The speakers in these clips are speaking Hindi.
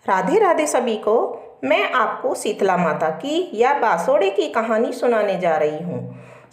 राधे राधे सभी को। मैं आपको शीतला माता की या बांसोड़े की कहानी सुनाने जा रही हूँ।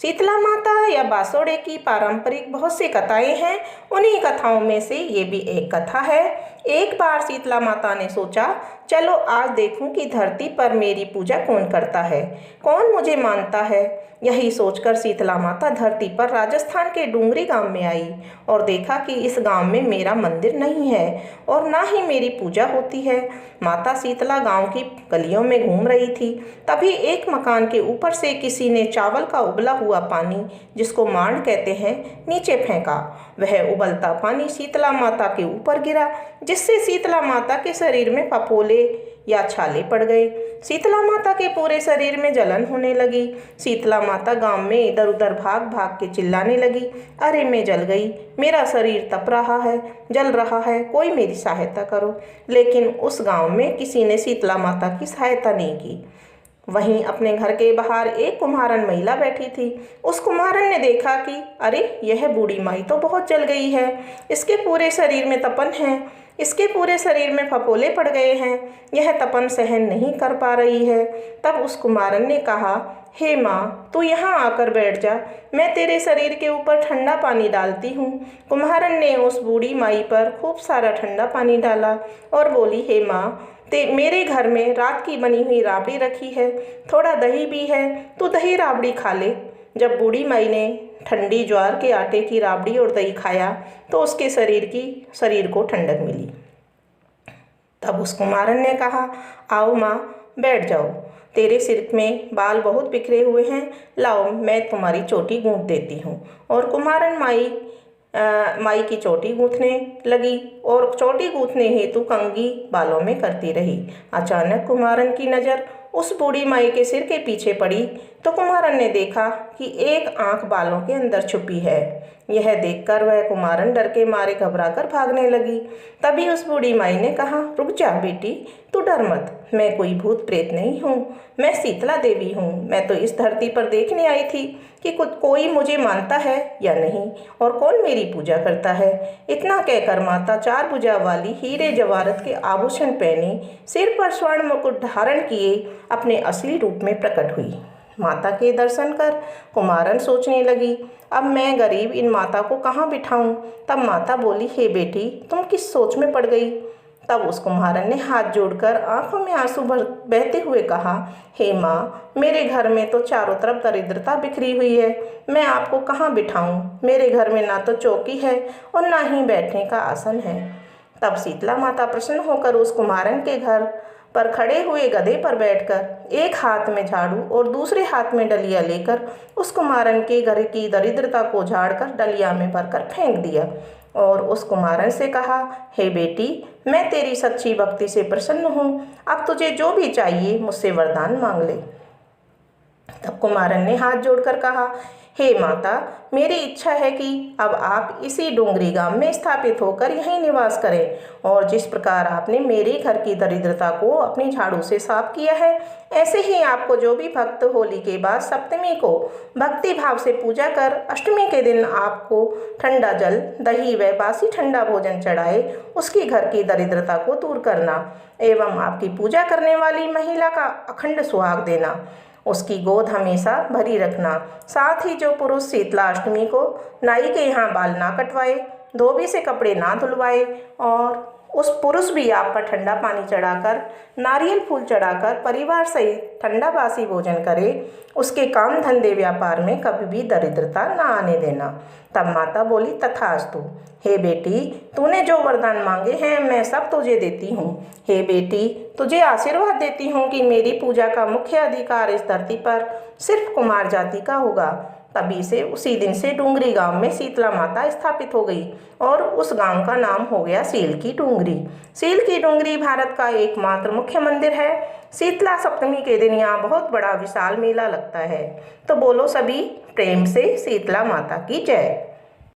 शीतला माता या बांसोड़े की पारंपरिक बहुत सी कथाएं हैं। उन्हीं कथाओं में से ये भी एक कथा है। एक बार शीतला माता ने सोचा, चलो आज देखूं कि धरती पर मेरी पूजा कौन करता है, कौन मुझे मानता है। यही सोचकर शीतला माता धरती पर राजस्थान के डूंगरी गांव में आई और देखा कि इस गांव में मेरा मंदिर नहीं है और ना ही मेरी पूजा होती है। माता शीतला गांव की गलियों में घूम रही थी। तभी एक मकान के ऊपर से किसी ने चावल का उबला हुआ पानी, जिसको मांड कहते हैं, नीचे फेंका। वह उबलता पानी शीतला माता के ऊपर गिरा, जिससे शीतला माता के शरीर में फफोले या छाले पड़ गए। शीतला माता के पूरे शरीर में जलन होने लगी। शीतला माता गांव में इधर उधर भाग भाग के चिल्लाने लगी, अरे मैं जल गई, मेरा शरीर तप रहा है, जल रहा है, कोई मेरी सहायता करो। लेकिन उस गांव में किसी ने शीतला माता की सहायता नहीं की। वहीं अपने घर के बाहर एक कुम्हारन महिला बैठी थी। उस कुम्हारन ने देखा कि अरे यह बूढ़ी माई तो बहुत जल गई है, इसके पूरे शरीर में तपन है, इसके पूरे शरीर में फफोले पड़ गए हैं, यह तपन सहन नहीं कर पा रही है। तब उस कुम्हारन ने कहा, हे माँ, तू यहाँ आकर बैठ जा, मैं तेरे शरीर के ऊपर ठंडा पानी डालती हूँ। कुम्हारन ने उस बूढ़ी माई पर खूब सारा ठंडा पानी डाला और बोली, हे माँ, मेरे घर में रात की बनी हुई राबड़ी रखी है, थोड़ा दही भी है, तू दही राबड़ी खा ले। जब बूढ़ी माई ने ठंडी ज्वार के आटे की राबड़ी और दही खाया तो उसके शरीर को ठंडक मिली। तब उस कुम्हारन ने कहा, आओ माँ, बैठ जाओ, तेरे सिर में बाल बहुत बिखरे हुए हैं, लाओ मैं तुम्हारी चोटी गूंथ देती हूँ। और कुम्हारन माई की चोटी गूंथने लगी और चोटी गूंथने हेतु कंघी बालों में करती रही। अचानक कुम्हारन की नज़र उस बूढ़ी माई के सिर के पीछे पड़ी तो कुम्हारन ने देखा कि एक आंख बालों के अंदर छुपी है। यह देखकर वह कुम्हारन डर के मारे घबराकर भागने लगी। तभी उस बूढ़ी माई ने कहा, रुक जा बेटी, तू डर मत, मैं कोई भूत प्रेत नहीं हूँ, मैं शीतला देवी हूँ। मैं तो इस धरती पर देखने आई थी कि कोई मुझे मानता है या नहीं और कौन मेरी पूजा करता है। इतना कहकर माता चार भुजा वाली हीरे जवाहरत के आभूषण पहने, सिर पर स्वर्ण मुकुट धारण किए अपने असली रूप में प्रकट हुई। माता के दर्शन कर कुम्हारन सोचने लगी, अब मैं गरीब इन माता को कहाँ बिठाऊं। तब माता बोली, हे बेटी, तुम किस सोच में पड़ गई। तब उस कुम्हारन ने हाथ जोड़कर आंखों में आंसू बहते हुए कहा, हे माँ, मेरे घर में तो चारों तरफ दरिद्रता बिखरी हुई है, मैं आपको कहाँ बिठाऊं। मेरे घर में ना तो चौकी है और ना ही बैठने का आसन है। तब शीतला माता प्रसन्न होकर उस कुम्हारन के घर पर खड़े हुए गधे पर बैठकर एक हाथ में झाड़ू और दूसरे हाथ में डलिया लेकर उस कुम्हारन के घर की दरिद्रता को झाड़कर डलिया में भरकर फेंक दिया और उस कुम्हारन से कहा, हे बेटी, मैं तेरी सच्ची भक्ति से प्रसन्न हूँ, अब तुझे जो भी चाहिए मुझसे वरदान मांग ले। तब कुम्हारन ने हाथ जोड़कर कहा, हे माता, मेरी इच्छा है कि अब आप इसी डूंगरी गांव में स्थापित होकर यहीं निवास करें और जिस प्रकार आपने मेरे घर की दरिद्रता को अपनी झाड़ू से साफ किया है, ऐसे ही आपको जो भी भक्त होली के बाद सप्तमी को भक्ति भाव से पूजा कर अष्टमी के दिन आपको ठंडा जल, दही व बासी ठंडा भोजन चढ़ाए, उसकी घर की दरिद्रता को दूर करना एवं आपकी पूजा करने वाली महिला का अखंड सुहाग देना, उसकी गोद हमेशा भरी रखना। साथ ही जो पुरुष शीतला अष्टमी को नाई के यहाँ बाल ना कटवाए, धोबी से कपड़े ना धुलवाए और उस पुरुष भी आप पर ठंडा पानी चढ़ाकर, नारियल फूल चढ़ाकर परिवार सहित ठंडा बासी भोजन करे, उसके काम धंधे व्यापार में कभी भी दरिद्रता ना आने देना। तब माता बोली, तथास्तु। हे बेटी, तूने जो वरदान मांगे हैं मैं सब तुझे देती हूँ। हे बेटी, तुझे आशीर्वाद देती हूँ कि मेरी पूजा का मुख्य अधिकार इस धरती पर सिर्फ कुमार जाति का होगा। तभी से उसी दिन से डूंगरी गांव में शीतला माता स्थापित हो गई और उस गांव का नाम हो गया सील की डूंगरी। सील की डूंगरी भारत का एकमात्र मुख्य मंदिर है। शीतला सप्तमी के दिन यहाँ बहुत बड़ा विशाल मेला लगता है। तो बोलो सभी प्रेम से शीतला माता की जय।